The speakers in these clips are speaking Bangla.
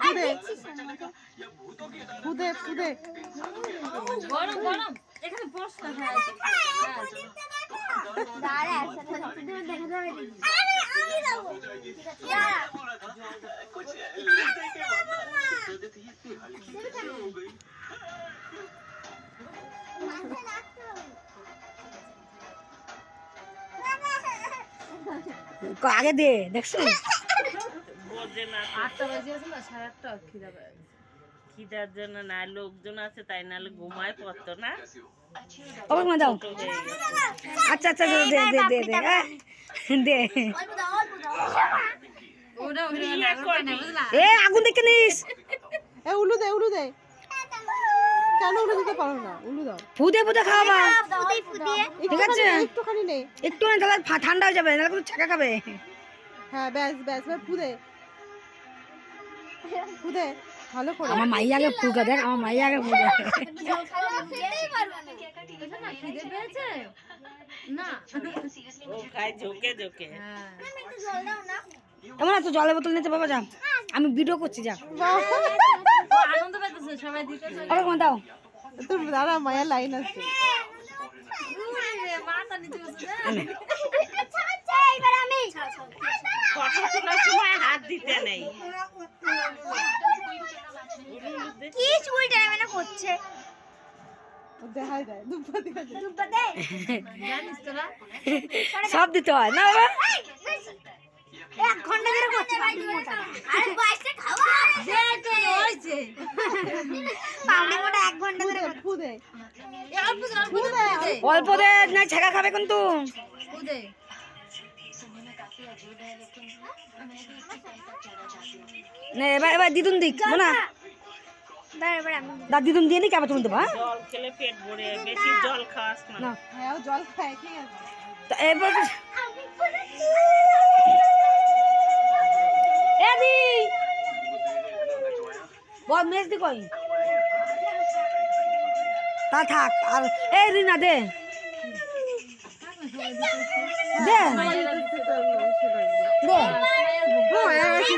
ফুদে ফুদে ফুদে ফুদে গরম গরম এখানে বস না হ্যাঁ দাঁড়া একসাথে দেখা যাবে আরে আমি যাব कुछ আগে দে দেখছো বোঝে না 8টা বাজে আছে না 8:30 খিদা পায় খিদার জন্য না লোকজন আছে তাই নালে ঘুমায় পড়তো না ওকে মা দাও আচ্ছা আচ্ছা দে দে দে দে দে অল্প দাও ওটা না বুঝলা এ আগুন দেখে নিস এ উলু দে কেন উলু দিতে পারো না উলু দাও ফুদে ফুদে খাওয়া ঠিক আছে একটুখানি নে একটু না তাহলে ঠান্ডা হয়ে যাবে নাহলে ছাকা খাবে হ্যাঁ ব্যাস ব্যাস ফুদে ফুদে ভালো করে আমার মাই আগে ফুলকা দেখ আমার মাই আগে ফুলকা খেতেই পারবে না খিদে পেয়েছে না ও খায় ঝোকে ঝোকে হ্যাঁ আমি একটু জল দাও না এমন তো জলের বোতল নিতে বাবা যা আমি ভিডিও করছি যা আনন্দ পেতেছে সবাই দিতে ওকে মা দাও তোর দাঁড়া মায়া লাইন আছে মাথা নিচে বসে ফটো তোলার সময় হাত দিতে নেই কি চুলটা মানে করছে দেখাই দেয় দুব্বা দিকে দুব্বা দে জানিস তোরা সব দিতে হয় না বাবা 1 ঘন্টা ধরে করছে আরে বাইসে খাওয়া দেখে হইছে পাউডি মোটা 1 ঘন্টা ধরে ফুদে অল্প দে না ছাকা খাবে কিন্তু উদে না এবার দিদুন দিক না দাঁড়া আমি দা দিদুন দিয়ে নি কেমন তুমি দেবা জল খেলে পেট ভরে বেশি জল খাস না না হ্যাঁ ও জল খায় ঠিক আছে এবার এদি বল মেজ দি কই তা থাক আর এই রিনা দে দে দে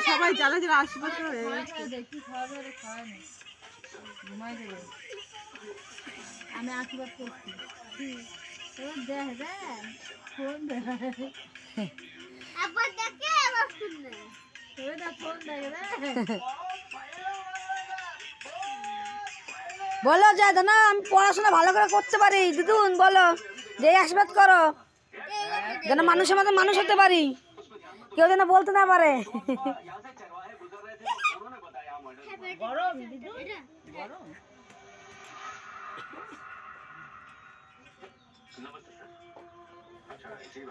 সবাই জানা যারা আশীর্বাদ করে দেখি খাওয়া ধরে খাওয়া নেই ঘুমাই দেবে আমি আশীর্বাদ করছি তোর দেখ রে ফোন দে আবার দেখে আবার ফোন দে তোর দা ফোন দে রে বলো যায় না আমি পড়াশোনা ভালো করে করতে পারি দিদুন বলো যে আশীর্বাদ করো যেন মানুষের মতো মানুষ হতে পারি কেউ যেন বলতে না পারে গরম দিদু গরম नमस्ते सर अच्छा ऐसी बात